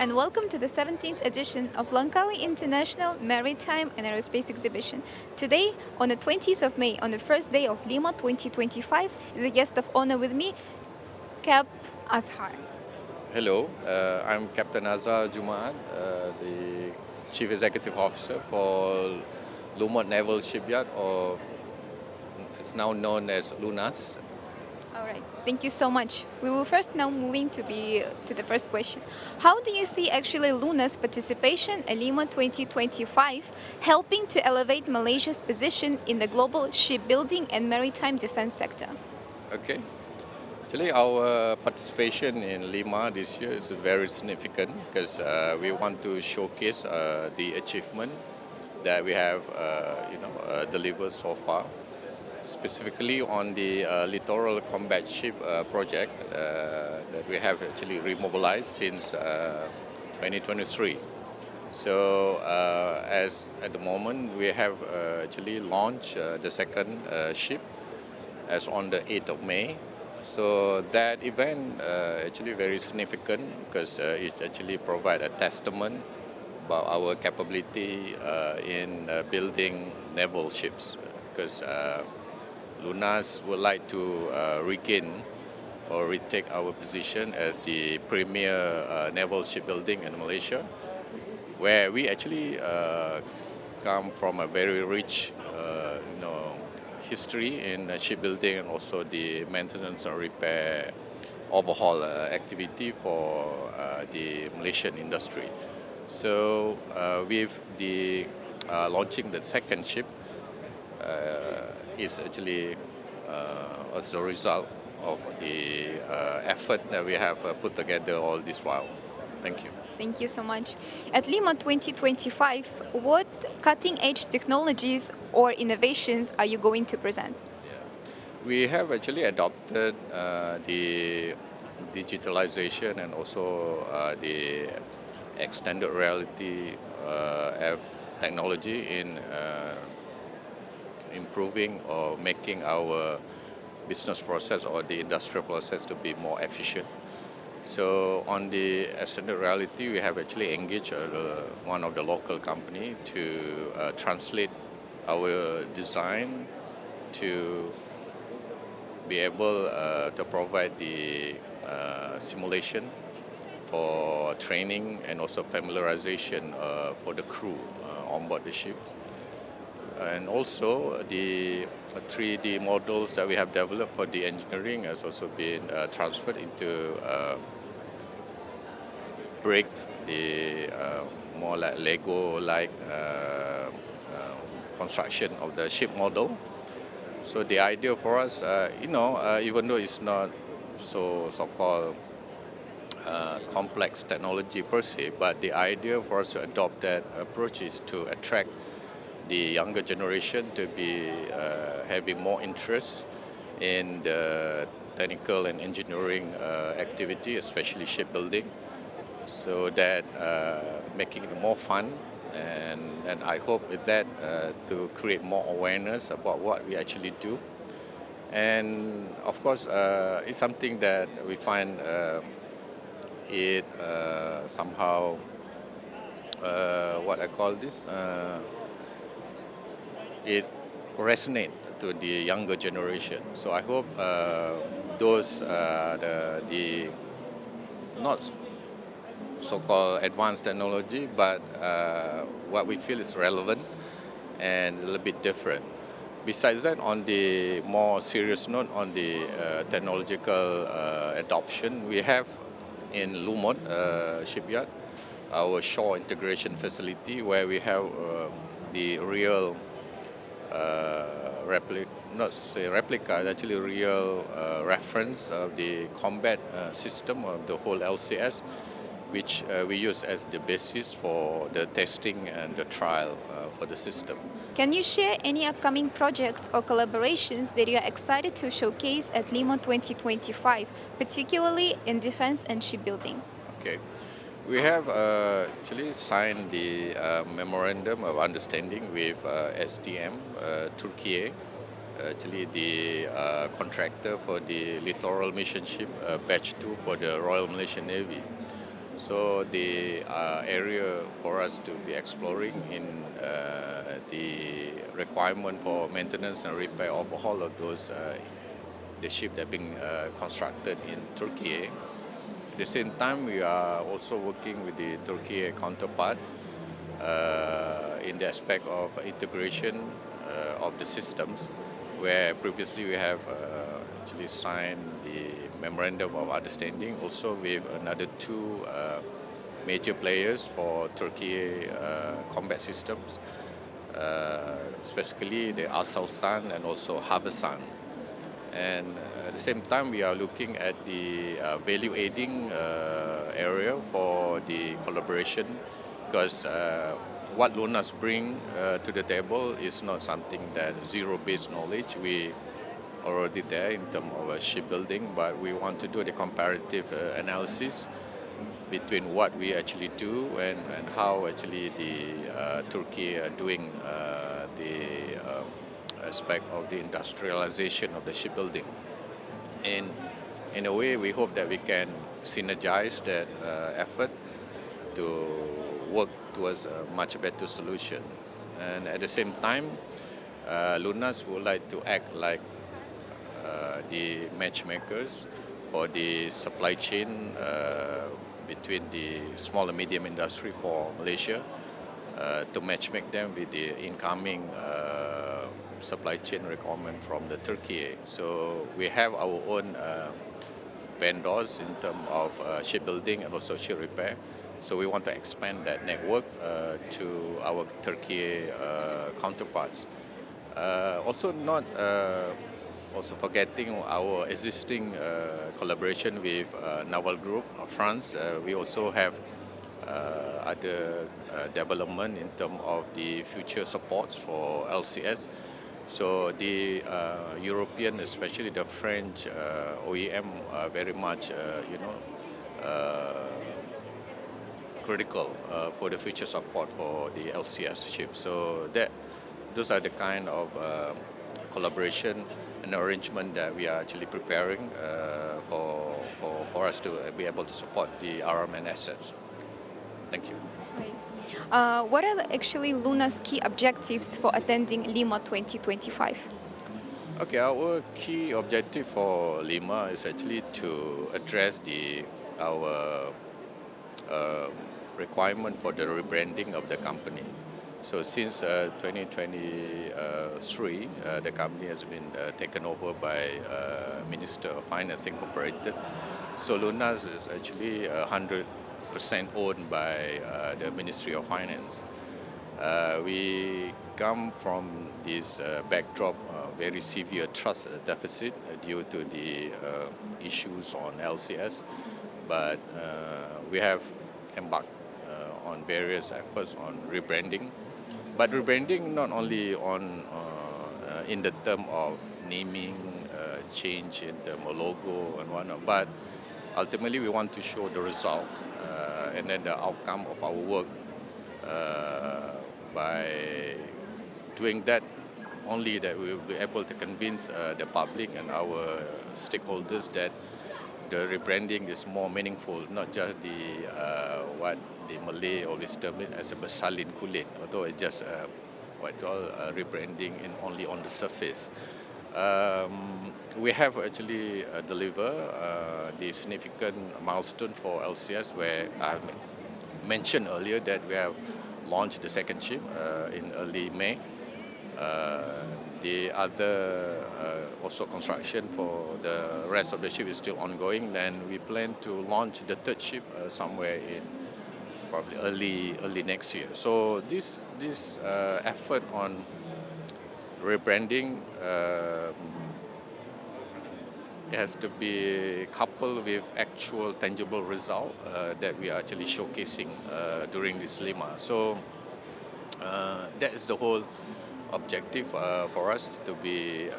and welcome to the 17th edition of Langkawi International Maritime and Aerospace Exhibition. Today, on the 20th of May, on the first day of LIMA 2025, is a guest of honor with me, Cap Azhar. Hello, I'm Captain Azhar Jumaat, the Chief Executive Officer for Naval Shipyard, or it's now known as LUNAS. All right, thank you so much. We will first now moving to the first question. How do you see actually LUNA's participation at LIMA 2025 helping to elevate Malaysia's position in the global shipbuilding and maritime defense sector? Okay. Actually, our participation in LIMA this year is very significant because we want to showcase the achievement that we have, delivered so far. Specifically on the littoral combat ship project that we have actually remobilized since 2023. So as at the moment we have actually launched the second ship as on the 8th of May. So that event actually very significant because it actually provide a testament about our capability in building naval ships because LUNAS would like to regain or retake our position as the premier naval shipbuilding in Malaysia, where we actually come from a very rich, history in shipbuilding and also the maintenance and repair overhaul activity for the Malaysian industry. So with the launching the second ship, is actually as a result of the effort that we have put together all this while. Thank you. Thank you so much. At LIMA 2025, what cutting-edge technologies or innovations are you going to present? Yeah. We have actually adopted the digitalization and also the extended reality technology in improving or making our business process or the industrial process to be more efficient. So on the extended reality, we have actually engaged one of the local company to translate our design to be able to provide the simulation for training and also familiarization for the crew on board the ship. And also the 3D models that we have developed for the engineering has also been transferred into bricks, the more like Lego-like construction of the ship model. So the idea for us, even though it's not so-called complex technology per se, but the idea for us to adopt that approach is to attract the younger generation to be having more interest in the technical and engineering activity, especially shipbuilding, so that making it more fun. And I hope with that to create more awareness about what we actually do. And of course, it's something that we find it somehow, what I call this, it resonates to the younger generation. So I hope those the not so-called advanced technology, but what we feel is relevant and a little bit different. Besides that, on the more serious note, on the technological adoption, we have in Lumot shipyard our shore integration facility where we have the real replica, actually real reference of the combat system of the whole LCS, which we use as the basis for the testing and the trial for the system. Can you share any upcoming projects or collaborations that you are excited to showcase at LIMA 2025, particularly in defense and shipbuilding? Okay. We have actually signed the memorandum of understanding with STM Turkey, actually the contractor for the littoral mission ship batch 2 for the Royal Malaysian Navy. So the area for us to be exploring in the requirement for maintenance and repair overhaul of those the ship that being constructed in Turkey. At the same time, we are also working with the Turkey counterparts in the aspect of integration of the systems, where previously we have actually signed the memorandum of understanding also with another two major players for Turkey combat systems, specifically the Aselsan and also Havelsan. And at the same time, we are looking at the value adding area for the collaboration because what LUNAS bring to the table is not something that zero-based knowledge. We already there in terms of shipbuilding, but we want to do the comparative analysis between what we actually do and how actually the Turkey are doing the aspect of the industrialization of the shipbuilding. And in a way, we hope that we can synergize that effort to work towards a much better solution. And at the same time, LUNAS would like to act like the matchmakers for the supply chain between the small and medium industry for Malaysia to matchmake them with the incoming supply chain requirement from the Turkey. So we have our own vendors in terms of shipbuilding and also ship repair. So we want to expand that network to our Turkey counterparts. Also not also forgetting our existing collaboration with Naval Group of France. We also have other development in terms of the future supports for LCS. So the European, especially the French OEM, are very much, critical for the future support for the LCS ship. So those are the kind of collaboration and arrangement that we are actually preparing for us to be able to support the RMN assets. Thank you. Right. What are actually LUNA's key objectives for attending LIMA 2025? Okay, our key objective for LIMA is actually to address our requirement for the rebranding of the company. So since 2023, the company has been taken over by Minister of Finance Incorporated. So LUNAS is actually 100% owned by the Ministry of Finance. We come from this backdrop, very severe trust deficit due to the issues on LCS, but we have embarked on various efforts on rebranding. But rebranding not only on in the term of naming, change in term of logo and whatnot, but ultimately we want to show the results and then the outcome of our work by doing that only that we will be able to convince the public and our stakeholders that the rebranding is more meaningful, not just the what the Malay always term it as a bersalin kulit, although it's just what you call rebranding in only on the surface. We have actually delivered the significant milestone for LCS, where I mentioned earlier that we have launched the second ship in early May. The other also construction for the rest of the ship is still ongoing. Then we plan to launch the third ship somewhere in probably early next year. So this effort on rebranding has to be coupled with actual tangible result that we are actually showcasing during this LIMA. So that is the whole objective for us to be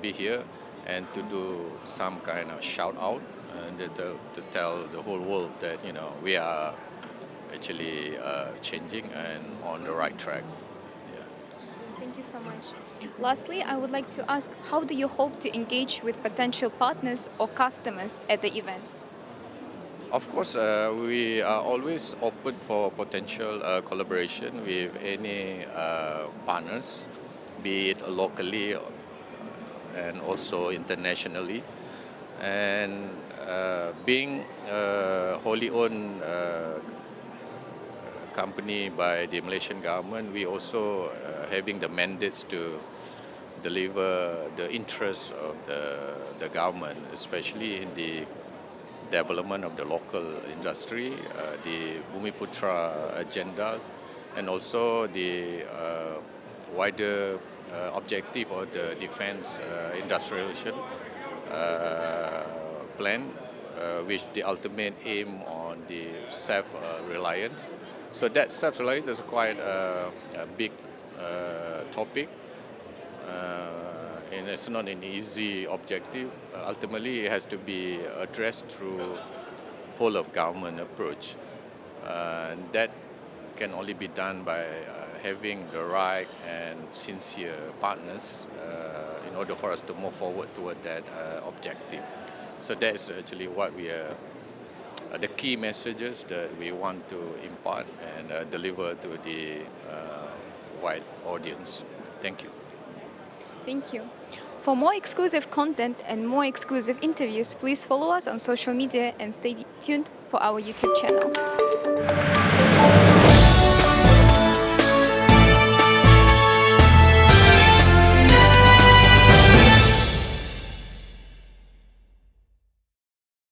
here and to do some kind of shout out and to tell the whole world that we are actually changing and on the right track. Yeah. Thank you so much. Lastly, I would like to ask, how do you hope to engage with potential partners or customers at the event? Of course, we are always open for potential collaboration with any partners, be it locally and also internationally. And being wholly owned company by the Malaysian government, we also having the mandates to deliver the interests of the government, especially in the development of the local industry, the Bumiputra agendas, and also the wider objective of the defense industrialization plan, which the ultimate aim on the self-reliance. So that self-reliance is quite a big topic, and it's not an easy objective. Ultimately, it has to be addressed through whole of government approach. And that can only be done by having the right and sincere partners in order for us to move forward toward that objective. So that is actually what we are, the key messages that we want to impart and deliver to the wide audience. Thank you. Thank you. For more exclusive content and more exclusive interviews, please follow us on social media and stay tuned for our YouTube channel.